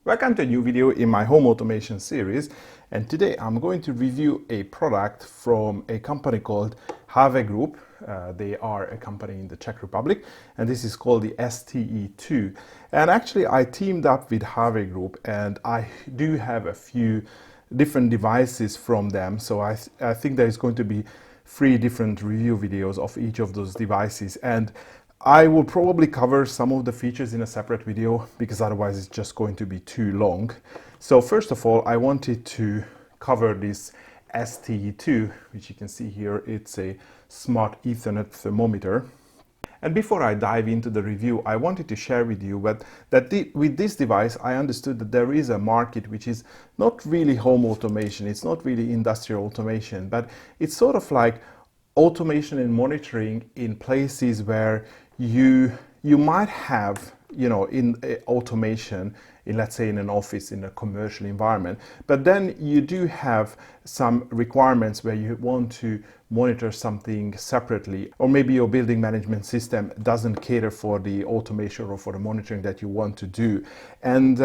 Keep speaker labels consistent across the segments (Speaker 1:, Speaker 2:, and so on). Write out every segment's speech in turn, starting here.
Speaker 1: Welcome to a new video in my home automation series, and today I'm going to review a product from a company called Have Group. They are a company in the Czech Republic, and this is called the STE2. And actually I teamed up with Have Group, and I do have a few different devices from them, so I think there is going to be 3 different review videos of each of those devices, and I will probably cover some of the features in a separate video because otherwise it's just going to be too long. So first of all, I wanted to cover this STE2, which you can see here. It's a smart Ethernet thermometer. And before I dive into the review, I wanted to share with you with this device, I understood that there is a market which is not really home automation, it's not really industrial automation, but it's sort of like automation and monitoring in places where you might have, in automation in, let's say, in an office, in a commercial environment, but then you do have some requirements where you want to monitor something separately, or maybe your building management system doesn't cater for the automation or for the monitoring that you want to do. And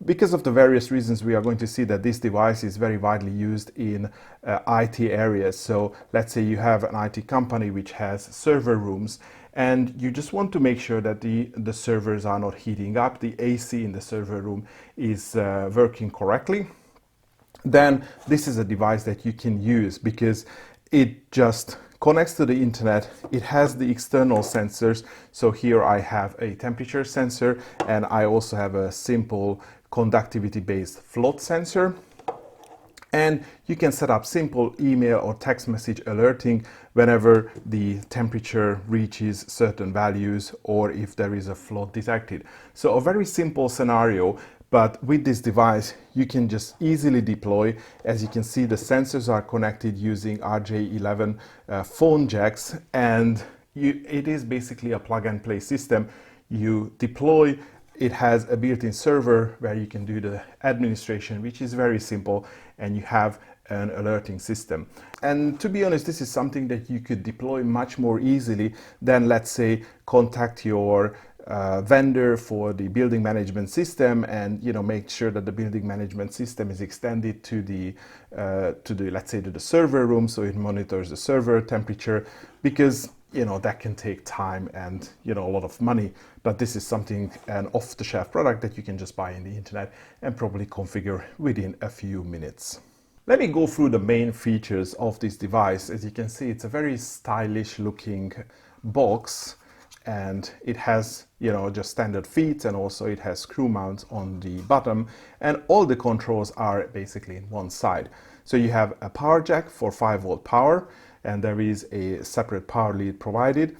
Speaker 1: because of the various reasons, we are going to see that this device is very widely used in IT areas. So let's say you have an IT company which has server rooms, and you just want to make sure that the servers are not heating up, the AC in the server room is working correctly. Then this is a device that you can use because it just connects to the internet. It has the external sensors. So here I have a temperature sensor, and I also have a simple conductivity based float sensor. And you can set up simple email or text message alerting whenever the temperature reaches certain values or if there is a float detected. So a very simple scenario, but with this device you can just easily deploy. As you can see, the sensors are connected using RJ11 phone jacks, and it is basically a plug and play system. You deploy. It has a built-in server where you can do the administration, which is very simple, and you have an alerting system. And to be honest, this is something that you could deploy much more easily than, let's say, contact your vendor for the building management system and make sure that the building management system is extended to the let's say to the server room, so it monitors the server temperature, because that can take time and a lot of money. But this is something, an off-the-shelf product that you can just buy in the internet and probably configure within a few minutes. Let me go through the main features of this device. As you can see, it's a very stylish looking box, and it has just standard feet, and also it has screw mounts on the bottom, and all the controls are basically in one side. So you have a power jack for 5-volt power, and there is a separate power lead provided.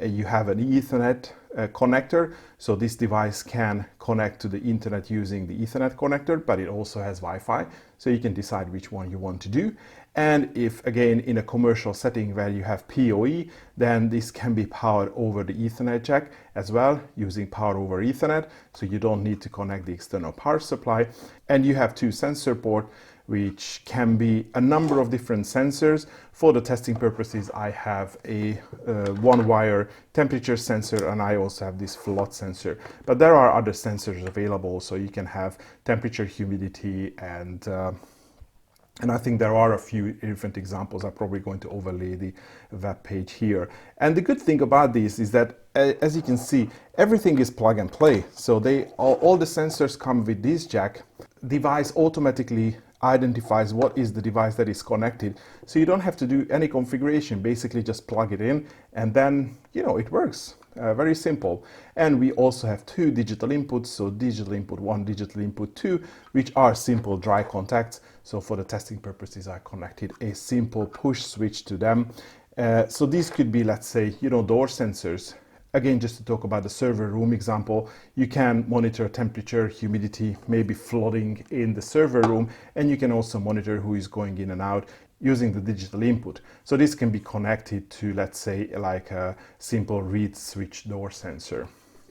Speaker 1: You have an Ethernet connector, so this device can connect to the internet using the Ethernet connector, but it also has Wi-Fi, so you can decide which one you want to do. And if, again, in a commercial setting where you have PoE, then this can be powered over the Ethernet jack as well, using power over Ethernet, so you don't need to connect the external power supply. And you have 2 sensor ports, which can be a number of different sensors. For the testing purposes, I have a 1-wire temperature sensor, and I also have this float sensor. But there are other sensors available, so you can have temperature, humidity, and I think there are a few different examples. I'm probably going to overlay the web page here. And the good thing about this is that, as you can see, everything is plug and play. So all the sensors come with this jack. Device automatically identifies what is the device that is connected, so you don't have to do any configuration. Basically just plug it in, and then it works. Very simple. And we also have 2 digital inputs, so digital input 1, digital input 2, which are simple dry contacts. So for the testing purposes, I connected a simple push switch to them. So these could be, let's say, door sensors. Again, just to talk about the server room example, you can monitor temperature, humidity, maybe flooding in the server room, and you can also monitor who is going in and out using the digital input. So this can be connected to, let's say, like a simple reed switch door sensor.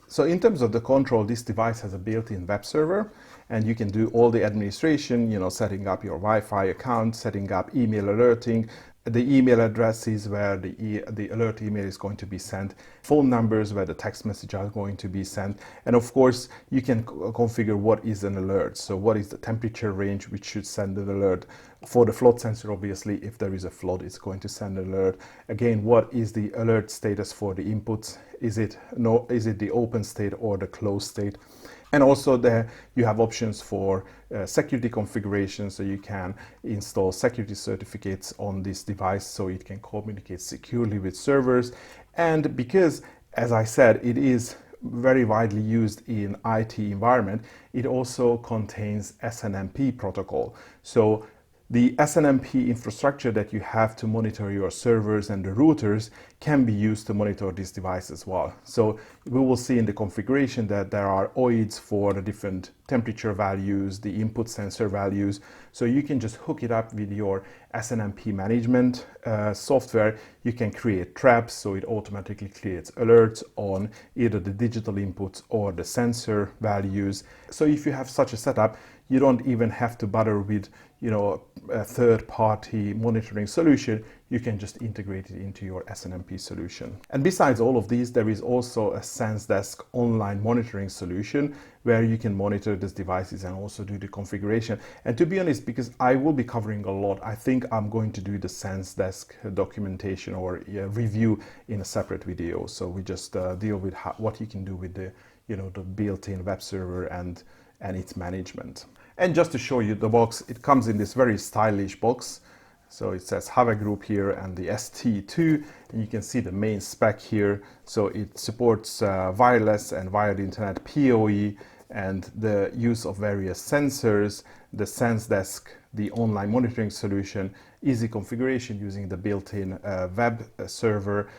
Speaker 1: So in terms of the control, this device has a built-in web server, and you can do all the administration, setting up your Wi-Fi account, setting up email alerting, the email addresses where the alert email is going to be sent, phone numbers where the text messages are going to be sent, and of course you can configure what is an alert. So what is the temperature range which should send an alert. For the flood sensor, obviously, if there is a flood, it's going to send an alert. Again, what is the alert status for the inputs? Is it the open state or the closed state? And also there you have options for security configuration, so you can install security certificates on this device so it can communicate securely with servers. And because, as I said, it is very widely used in IT environment, it also contains SNMP protocol. So the SNMP infrastructure that you have to monitor your servers and the routers can be used to monitor this device as well. So we will see in the configuration that there are OIDs for the different temperature values, the input sensor values. So you can just hook it up with your SNMP management software. You can create traps, so it automatically creates alerts on either the digital inputs or the sensor values. So if you have such a setup, you don't even have to bother with, a third-party monitoring solution. You can just integrate it into your SNMP solution. And besides all of these, there is also a SenseDesk online monitoring solution where you can monitor these devices and also do the configuration. And to be honest, because I will be covering a lot, I think I'm going to do the SenseDesk documentation or review in a separate video. So we just deal with what you can do with the, the built-in web server and its management. And just to show you the box, it comes in this very stylish box. So it says Have Group here and the STE2, and you can see the main spec here. So it supports wireless and wired internet PoE and the use of various sensors, the SenseDesk, the online monitoring solution, easy configuration using the built-in web server,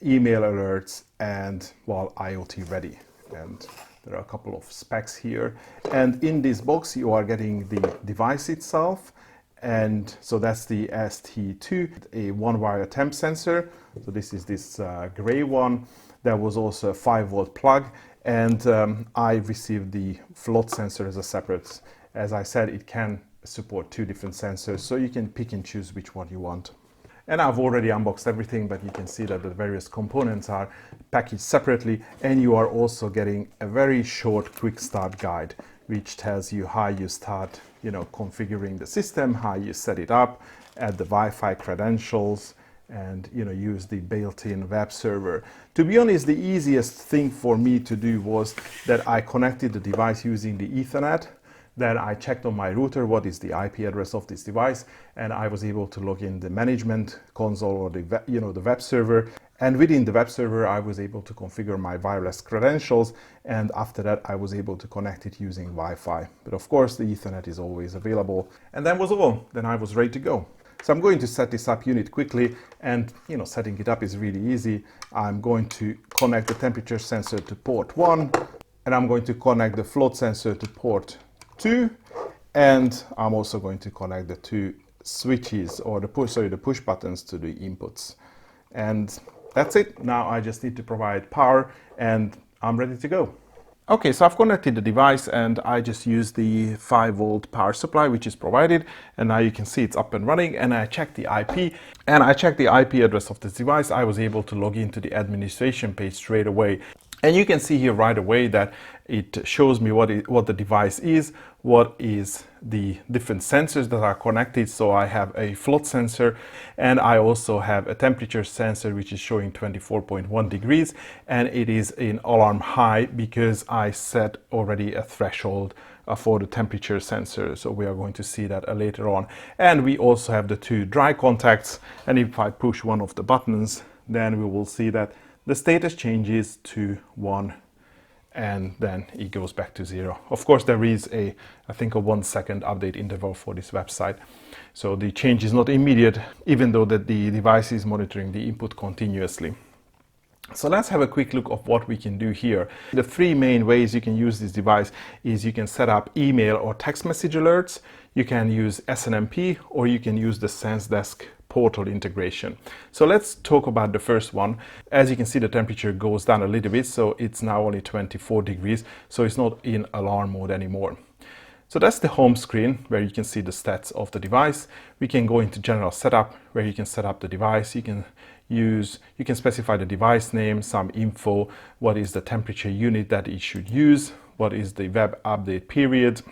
Speaker 1: email alerts, and IoT ready. And there are a couple of specs here. And in this box, you are getting the device itself. And so that's the ST2, a one-wire temp sensor. So this is this gray one. There was also a 5-volt plug. And I received the float sensor as a separate. As I said, it can support 2 different sensors, so you can pick and choose which one you want. And I've already unboxed everything, but you can see that the various components are packaged separately, and you are also getting a very short quick start guide, which tells you how you start, configuring the system, how you set it up, add the Wi-Fi credentials, and use the built-in web server. To be honest, the easiest thing for me to do was that I connected the device using the Ethernet. Then I checked on my router what is the IP address of this device, and I was able to log in the management console or the web server. And within the web server, I was able to configure my wireless credentials, and after that, I was able to connect it using Wi-Fi. But of course, the Ethernet is always available. And that was all. Then I was ready to go. So I'm going to set this up unit quickly, and setting it up is really easy. I'm going to connect the temperature sensor to port 1, and I'm going to connect the float sensor to port 2, and I'm also going to connect the 2 switches or the push buttons to the inputs. And that's it. Now I just need to provide power and I'm ready to go. Okay, so I've connected the device and I just used the 5-volt power supply which is provided, and now you can see it's up and running. And I checked the IP, and I checked the IP address of this device. I was able to log into the administration page straight away. And you can see here right away that it shows me what the device is, what is the different sensors that are connected. So I have a float sensor, and I also have a temperature sensor which is showing 24.1 degrees, and it is in alarm high because I set already a threshold for the temperature sensor. So we are going to see that later on. And we also have the 2 dry contacts, and if I push one of the buttons, then we will see that the status changes to 1, and then it goes back to 0. Of course, there is I think a 1-second update interval for this website. So the change is not immediate, even though that the device is monitoring the input continuously. So let's have a quick look of what we can do here. The 3 main ways you can use this device is you can set up email or text message alerts, you can use SNMP, or you can use the SenseDesk portal integration. So let's talk about the first one. As you can see, the temperature goes down a little bit, so it's now only 24 degrees, so it's not in alarm mode anymore. So that's the home screen where you can see the stats of the device. We can go into general setup where you can set up the device. You can specify the device name, some info, what is the temperature unit that it should use, what is the web update period.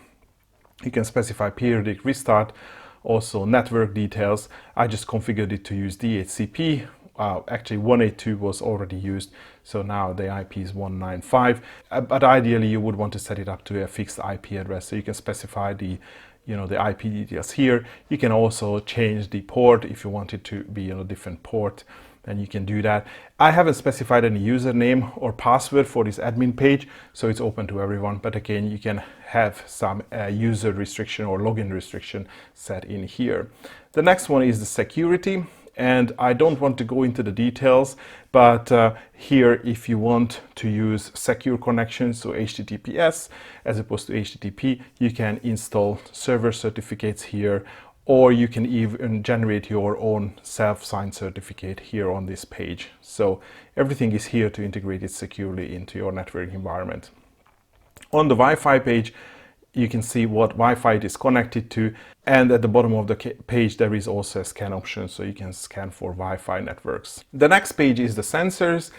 Speaker 1: You can specify periodic restart, also network details. I just configured it to use DHCP. Actually 182 was already used, so now the IP is 195, but ideally you would want to set it up to a fixed IP address, so you can specify the IP details here. You can also change the port if you want it to be on a different port, and you can do that. I haven't specified any username or password for this admin page, so it's open to everyone, but again, you can have some user restriction or login restriction set in here. The next one is the security. And I don't want to go into the details, but here, if you want to use secure connections, so HTTPS as opposed to HTTP, you can install server certificates here, or you can even generate your own self-signed certificate here on this page. So everything is here to integrate it securely into your network environment. On the Wi-Fi page, you can see what Wi-Fi it is connected to, and at the bottom of the page there is also a scan option, so you can scan for Wi-Fi networks. The next page is the sensors.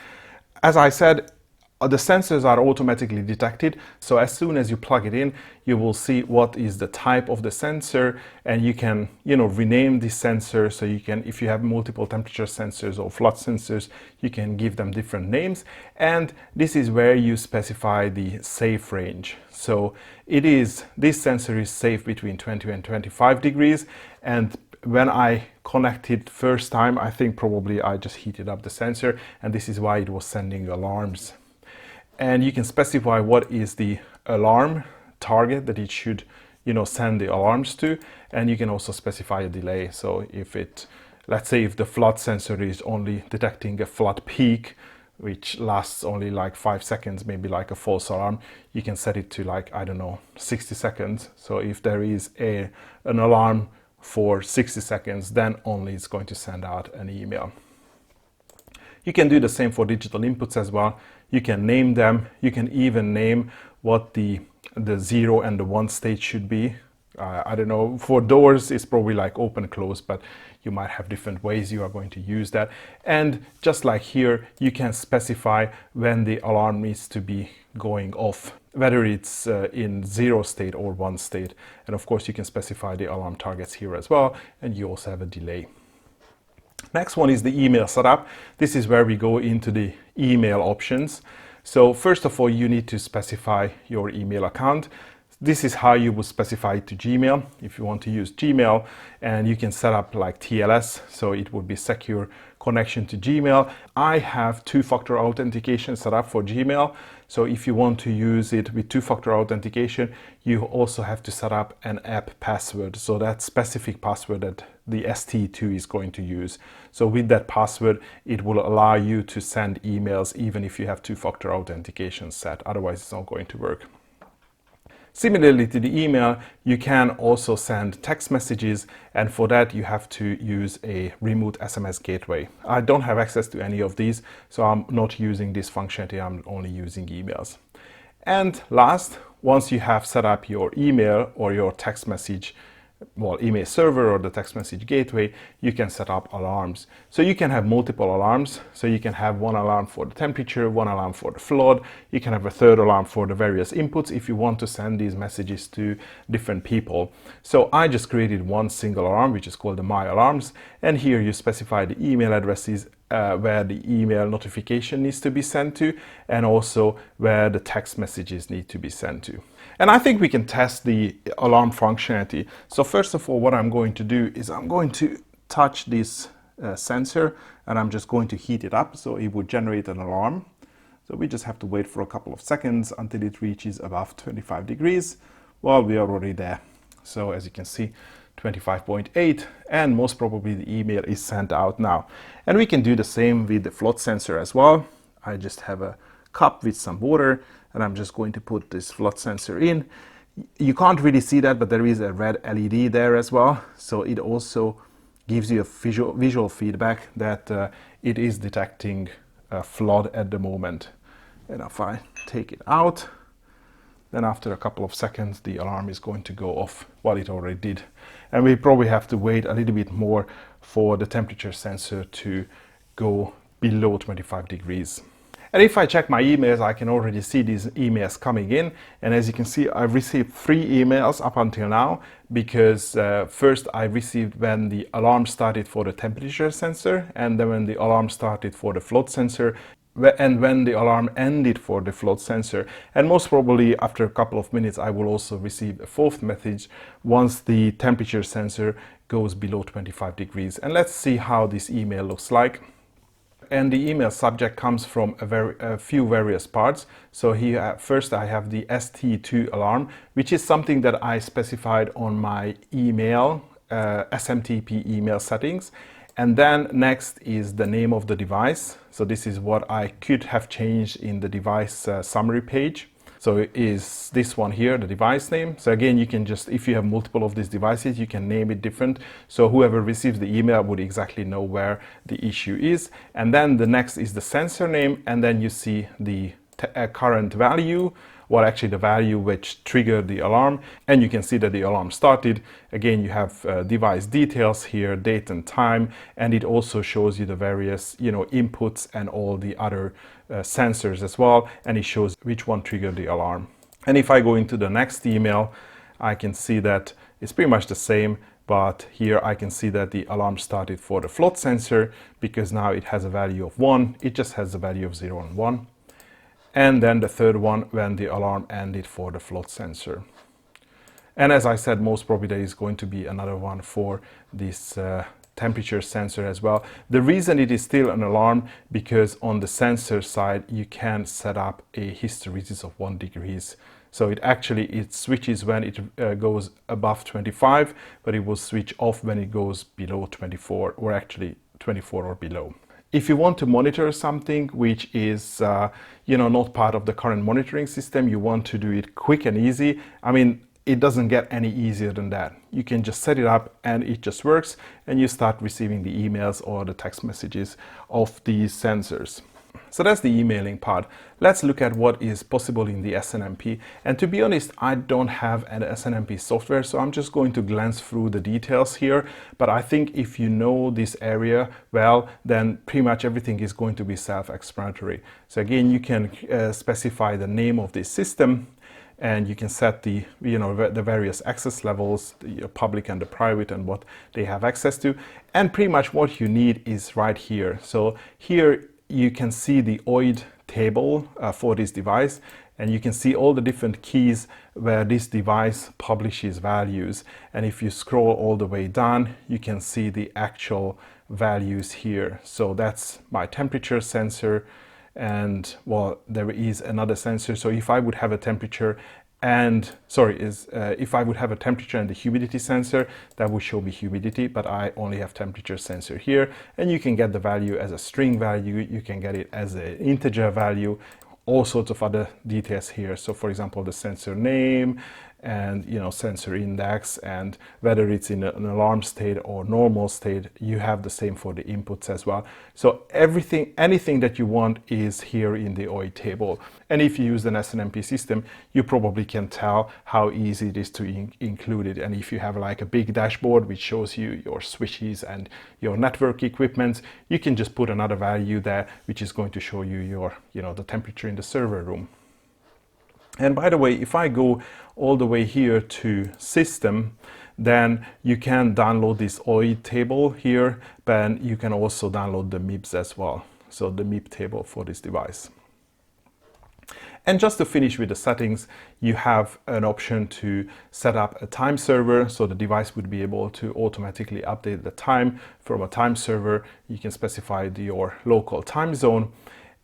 Speaker 1: As I said, the sensors are automatically detected, so as soon as you plug it in, you will see what is the type of the sensor, and you can rename the sensor. So you can, if you have multiple temperature sensors or flood sensors, you can give them different names, and this is where you specify the safe range. So this sensor is safe between 20 and 25 degrees, and when I connected first time, I think probably I just heated up the sensor, and this is why it was sending alarms. And you can specify what is the alarm target that it should send the alarms to, and you can also specify a delay. So let's say if the flood sensor is only detecting a flood peak, which lasts only like 5 seconds, maybe like a false alarm, you can set it to like, I don't know, 60 seconds. So if there is an alarm for 60 seconds, then only it's going to send out an email. You can do the same for digital inputs as well. You can name them. You can even name what the 0 and the 1 state should be. I don't know, for doors it's probably like open, close, but you might have different ways you are going to use that. And just like here, you can specify when the alarm needs to be going off, whether it's in 0 state or 1 state. And of course, you can specify the alarm targets here as well, and you also have a delay. Next one is the email setup. This is where we go into the email options. So first of all, you need to specify your email account. This is how you would specify it to Gmail if you want to use Gmail, and you can set up like TLS, so it would be secure connection to Gmail. I have two-factor authentication set up for Gmail, so if you want to use it with two-factor authentication, you also have to set up an app password, so that specific password that the STE2 is going to use. So with that password, it will allow you to send emails even if you have two-factor authentication set, otherwise it's not going to work. Similarly to the email, you can also send text messages, and for that you have to use a remote SMS gateway. I don't have access to any of these, so I'm not using this functionality, I'm only using emails. And last, once you have set up your email or your text message, email server or the text message gateway, you can set up alarms. So you can have multiple alarms. So you can have one alarm for the temperature, one alarm for the flood. You can have a third alarm for the various inputs if you want to send these messages to different people. So I just created one single alarm, which is called the My Alarms. And here you specify the email addresses where the email notification needs to be sent to, and also where the text messages need to be sent to. And I think we can test the alarm functionality. So first of all, what I'm going to do is I'm going to touch this sensor, and I'm just going to heat it up so it would generate an alarm. So we just have to wait for a couple of seconds until it reaches above 25 degrees. Well, we are already there. So as you can see, 25.8, and most probably the email is sent out now. And we can do the same with the flood sensor as well. I just have a cup with some water, and I'm just going to put this flood sensor in. You can't really see that, but there is a red LED there as well. So it also gives you a visual feedback that it is detecting a flood at the moment. And if I take it out, then after a couple of seconds the alarm is going to go off. Well, it already did. And we probably have to wait a little bit more for the temperature sensor to go below 25 degrees. And if I check my emails, I can already see these emails coming in. And as you can see, I've received 3 emails up until now, because first I received when the alarm started for the temperature sensor, and then when the alarm started for the float sensor, and when the alarm ended for the float sensor. And most probably after a couple of minutes I will also receive a 4th message once the temperature sensor goes below 25 degrees. And let's see how this email looks like. And the email subject comes from a few various parts. So here first I have the STE2 alarm, which is something that I specified on my email, SMTP email settings. And then next is the name of the device. So this is what I could have changed in the device summary page. So it is this one here, the device name. So again, you can just, if you have multiple of these devices, you can name it different. So whoever receives the email would exactly know where the issue is. And then the next is the sensor name. And then you see the current value, well, actually the value which triggered the alarm, and you can see that the alarm started. Again, you have device details here, date and time, and it also shows you the various, inputs and all the other sensors as well, and it shows which one triggered the alarm. And if I go into the next email, I can see that it's pretty much the same, but here I can see that the alarm started for the float sensor, because now it has a value of 1, it just has the value of 0 and 1. And then the third one when the alarm ended for the float sensor. And as I said, most probably there is going to be another one for this temperature sensor as well. The reason it is still an alarm, because on the sensor side you can set up a hysteresis of 1 degrees. So it switches when it goes above 25, but it will switch off when it goes below 24, or actually 24 or below. If you want to monitor something which is not part of the current monitoring system, you want to do it quick and easy. I mean, it doesn't get any easier than that. You can just set it up and it just works, and you start receiving the emails or the text messages of these sensors. So that's the emailing part. Let's look at what is possible in the SNMP. And to be honest, I don't have an SNMP software, so I'm just going to glance through the details here. But I think if you know this area well, then pretty much everything is going to be self-explanatory. So again, you can specify the name of this system, and you can set the various access levels, the public and the private, and what they have access to. And pretty much what you need is right here. So here you can see the OID table for this device, and you can see all the different keys where this device publishes values. And if you scroll all the way down, you can see the actual values here. So that's my temperature sensor, and well, there is another sensor. So if I would have a temperature and if I would have a temperature and the humidity sensor, that would show me humidity, but I only have temperature sensor here. And you can get the value as a string value, you can get it as an integer value, all sorts of other details here. So for example, the sensor name and sensor index, and whether it's in an alarm state or normal state, you have the same for the inputs as well. So anything that you want is here in the OID table. And if you use an SNMP system, you probably can tell how easy it is to include it. And if you have like a big dashboard which shows you your switches and your network equipment, you can just put another value there which is going to show you your the temperature in the server room. And by the way, if I go all the way here to system, then you can download this OID table here, but you can also download the MIPS as well. So the MIP table for this device. And just to finish with the settings, you have an option to set up a time server, so the device would be able to automatically update the time from a time server. You can specify your local time zone.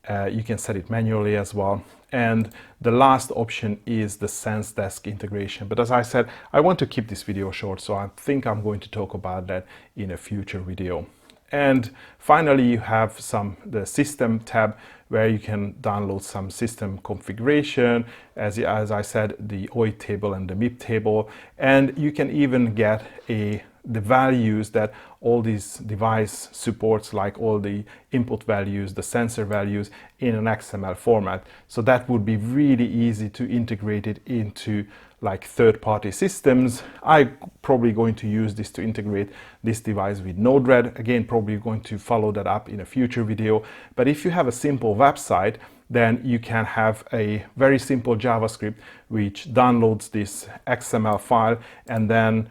Speaker 1: You can set it manually as well. And the last option is the Sense Desk integration. But as I said, I want to keep this video short, so I think I'm going to talk about that in a future video. And finally, you have the system tab where you can download some system configuration, as I said, the OIT table and the MIP table, and you can even get the values that all these device supports, like all the input values, the sensor values, in an XML format. So that would be really easy to integrate it into like third-party systems. I'm probably going to use this to integrate this device with Node-RED. Again, probably going to follow that up in a future video. But if you have a simple website, then you can have a very simple JavaScript which downloads this XML file and then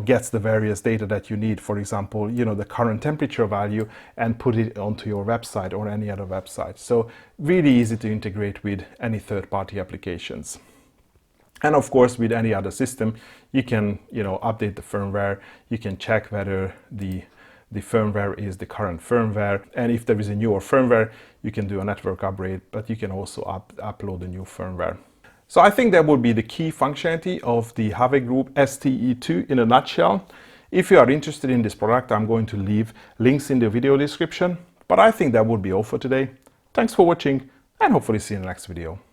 Speaker 1: gets the various data that you need, for example, the current temperature value, and put it onto your website or any other website. So really easy to integrate with any third-party applications. And of course, with any other system, you can, update the firmware. You can check whether the firmware is the current firmware. And if there is a newer firmware, you can do a network upgrade, but you can also upload a new firmware. So I think that would be the key functionality of the Have Group STE2 in a nutshell. If you are interested in this product, I'm going to leave links in the video description. But I think that would be all for today. Thanks for watching, and hopefully see you in the next video.